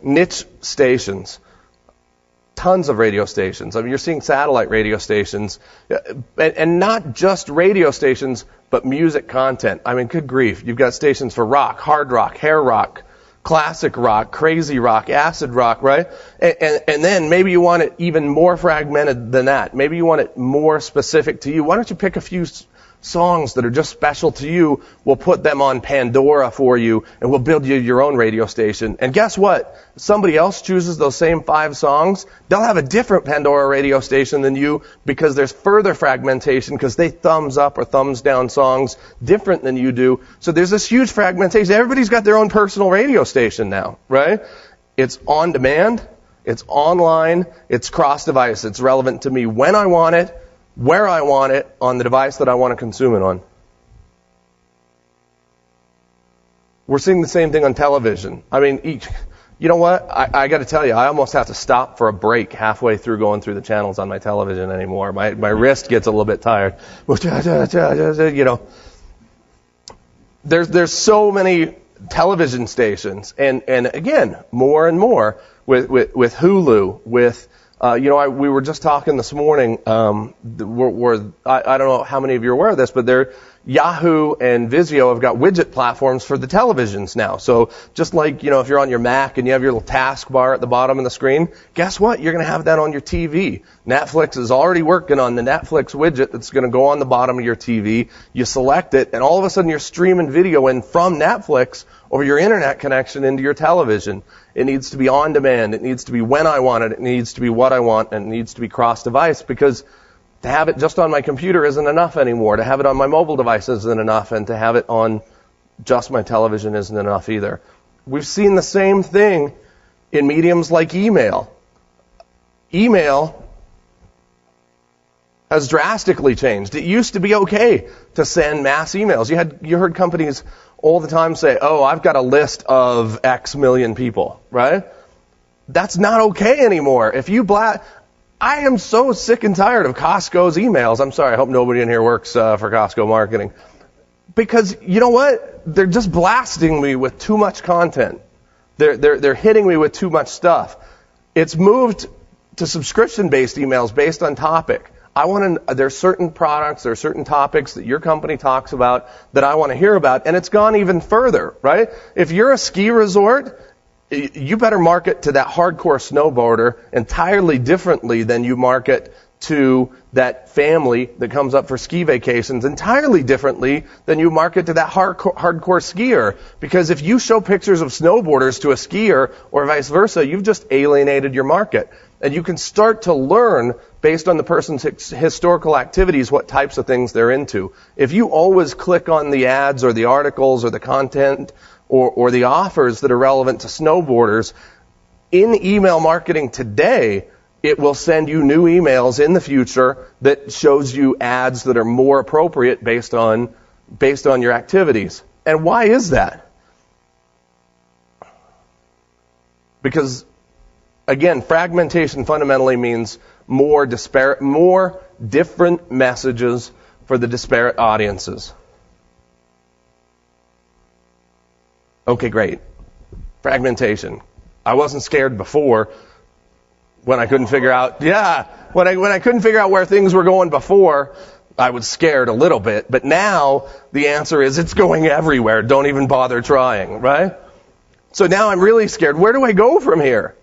niche stations. Tons of radio stations. I mean, you're seeing satellite radio stations, and not just radio stations, but music content. I mean, good grief. You've got stations for rock, hard rock, hair rock, classic rock, crazy rock, acid rock, right? And then maybe you want it even more fragmented than that. Maybe you want it more specific to you. Why don't you pick a few songs that are just special to you? We'll put them on Pandora for you, and we'll build you your own radio station. And guess what? If somebody else chooses those same 5 songs, they'll have a different Pandora radio station than you, because there's further fragmentation, because they thumbs up or thumbs down songs different than you do. So there's this huge fragmentation. Everybody's got their own personal radio station now, right? It's on demand, it's online, it's cross-device. It's relevant to me when I want it, where I want it, on the device that I want to consume it on. We're seeing the same thing on television. I mean, you know what? I got to tell you, I almost have to stop for a break halfway through going through the channels on my television anymore. My wrist gets a little bit tired. You know, there's so many television stations, and again, more and more with Hulu, with we were just talking this morning. I don't know how many of you are aware of this, but Yahoo and Vizio have got widget platforms for the televisions now. So just like, if you're on your Mac and you have your little taskbar at the bottom of the screen, guess what? You're going to have that on your TV. Netflix is already working on the Netflix widget that's going to go on the bottom of your TV. You select it, and all of a sudden you're streaming video in from Netflix over your internet connection into your television. It needs to be on demand. It needs to be when I want it. It needs to be what I want, and it needs to be cross-device, because to have it just on my computer isn't enough anymore. To have it on my mobile device isn't enough, and to have it on just my television isn't enough either. We've seen the same thing in mediums like email. Email has drastically changed. It used to be okay to send mass emails. You heard companies all the time say, "Oh, I've got a list of X million people," right? That's not okay anymore. I am so sick and tired of Costco's emails. I'm sorry, I hope nobody in here works for Costco marketing. Because you know what? They're just blasting me with too much content. They're hitting me with too much stuff. It's moved to subscription-based emails based on topic. There's certain products, there are certain topics that your company talks about that I want to hear about, and it's gone even further, right? If you're a ski resort, you better market to that hardcore snowboarder entirely differently than you market to that family that comes up for ski vacations, entirely differently than you market to that hardcore skier. Because if you show pictures of snowboarders to a skier or vice versa, you've just alienated your market. And you can start to learn based on the person's historical activities what types of things they're into. If you always click on the ads or the articles or the content or the offers that are relevant to snowboarders, in email marketing today, it will send you new emails in the future that shows you ads that are more appropriate based on your activities. And why is that? Because, again, fragmentation fundamentally means more different messages for the disparate audiences. Okay, great. Fragmentation. I wasn't scared before when I couldn't figure out, when I couldn't figure out where things were going before, I was scared a little bit. But now the answer is it's going everywhere. Don't even bother trying, right? So now I'm really scared. Where do I go from here?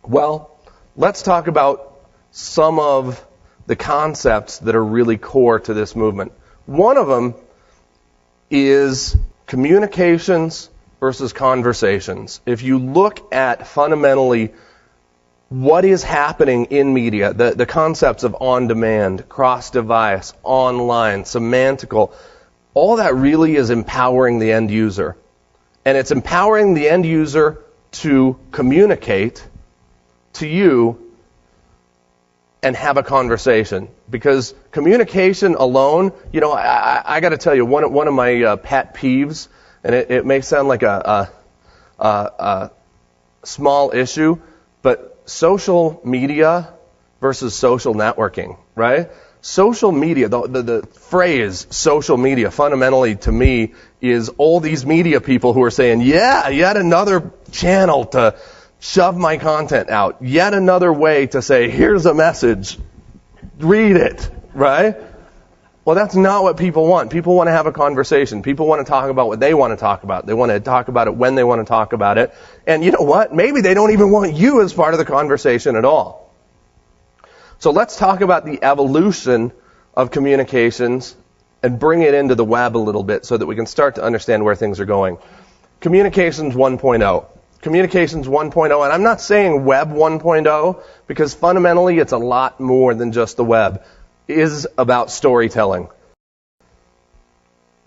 Well, let's talk about some of the concepts that are really core to this movement. One of them is communications versus conversations. If you look at fundamentally what is happening in media, the concepts of on-demand, cross-device, online, semantical, all that really is empowering the end user. And it's empowering the end user to communicate to you and have a conversation. Because communication alone, I got to tell you, one of my pet peeves, and it may sound like a small issue, but social media versus social networking, right? Social media, the phrase social media fundamentally to me is all these media people who are saying, yeah, yet another channel to shove my content out. Yet another way to say, here's a message. Read it, right? Well, that's not what people want. People want to have a conversation. People want to talk about what they want to talk about. They want to talk about it when they want to talk about it. And you know what? Maybe they don't even want you as part of the conversation at all. So let's talk about the evolution of communications and bring it into the web a little bit so that we can start to understand where things are going. Communications 1.0. Communications 1.0, and I'm not saying web 1.0 because fundamentally it's a lot more than just the web, is about storytelling.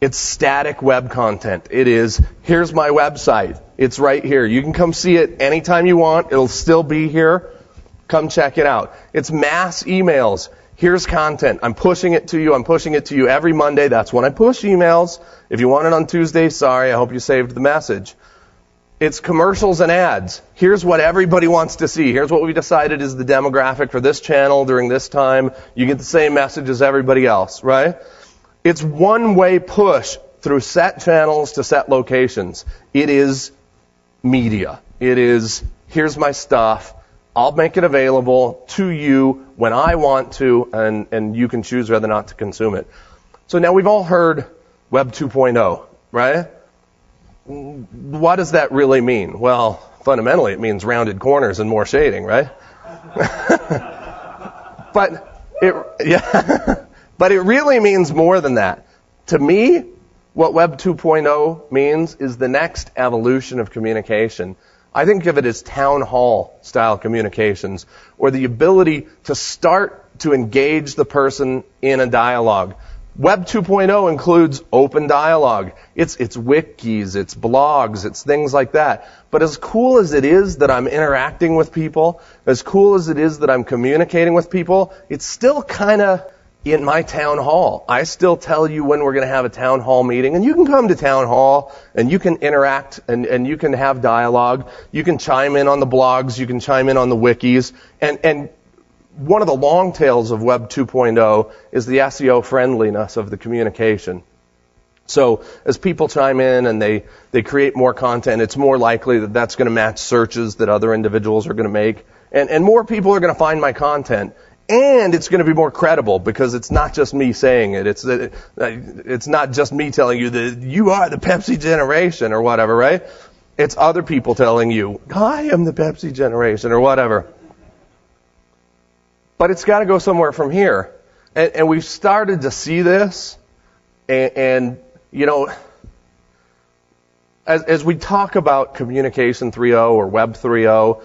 It's static web content. It is, here's my website. It's right here. You can come see it anytime you want. It'll still be here. Come check it out. It's mass emails. Here's content. I'm pushing it to you. I'm pushing it to you every Monday. That's when I push emails. If you want it on Tuesday, sorry, I hope you saved the message. It's commercials and ads. Here's what everybody wants to see. Here's what we decided is the demographic for this channel during this time. You get the same message as everybody else, right? It's one-way push through set channels to set locations. It is media. It is, here's my stuff. I'll make it available to you when I want to, and you can choose whether or not to consume it. So now we've all heard Web 2.0, right? What does that really mean? Well, fundamentally it means rounded corners and more shading, right? But it really means more than that. To me, what Web 2.0 means is the next evolution of communication. I think of it as town hall style communications, or the ability to start to engage the person in a dialogue. Web 2.0 includes open dialogue. It's wikis, it's blogs, it's things like that. But as cool as it is that I'm interacting with people, as cool as it is that I'm communicating with people, it's still kind of in my town hall. I still tell you when we're going to have a town hall meeting, and you can come to town hall, and you can interact, and you can have dialogue. You can chime in on the blogs, you can chime in on the wikis, and one of the long tails of Web 2.0 is the SEO friendliness of the communication. So as people chime in and they create more content, it's more likely that that's going to match searches that other individuals are going to make, and more people are going to find my content. And it's going to be more credible because it's not just me saying it. It's not just me telling you that you are the Pepsi generation or whatever, right? It's other people telling you, I am the Pepsi generation or whatever. But it's got to go somewhere from here. And we've started to see this. And you know, as we talk about Communication 3.0 or Web 3.0,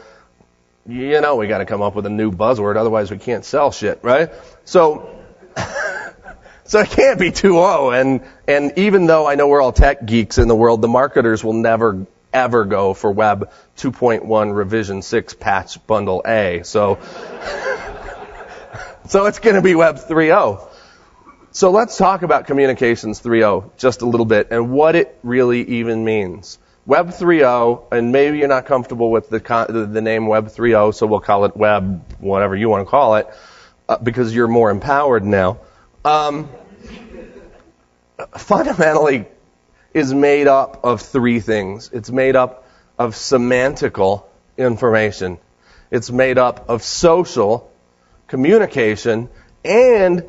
you know we got to come up with a new buzzword, otherwise we can't sell shit, right? So it can't be 2.0, and even though I know we're all tech geeks in the world, the marketers will never, ever go for Web 2.1 Revision 6 Patch Bundle A. So it's going to be Web 3.0. So let's talk about Communications 3.0 just a little bit and what it really even means. Web 3.0, and maybe you're not comfortable with the name Web 3.0, so we'll call it Web, whatever you want to call it, because you're more empowered now. Fundamentally is made up of three things. It's made up of semantical information. It's made up of social communication, and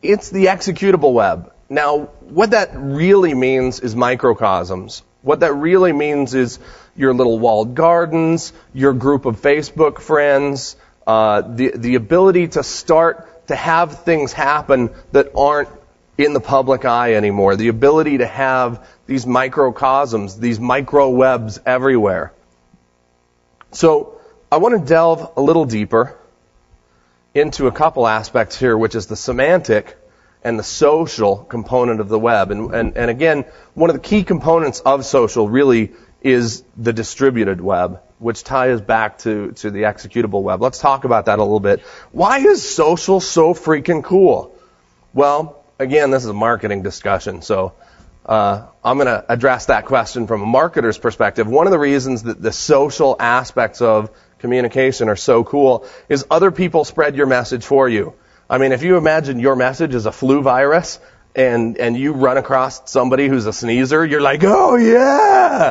it's the executable web. Now, what that really means is microcosms. What that really means is your little walled gardens, your group of Facebook friends, the ability to start to have things happen that aren't in the public eye anymore. The ability to have these microcosms, these microwebs everywhere. So I want to delve a little deeper into a couple aspects here, which is the semantic and the social component of the web. And again, one of the key components of social really is the distributed web, which ties back to the executable web. Let's talk about that a little bit. Why is social so freaking cool? Well, again, this is a marketing discussion, so I'm going to address that question from a marketer's perspective. One of the reasons that the social aspects of communication are so cool is other people spread your message for you. I mean, if you imagine your message as a flu virus and you run across somebody who's a sneezer, you're like, oh yeah!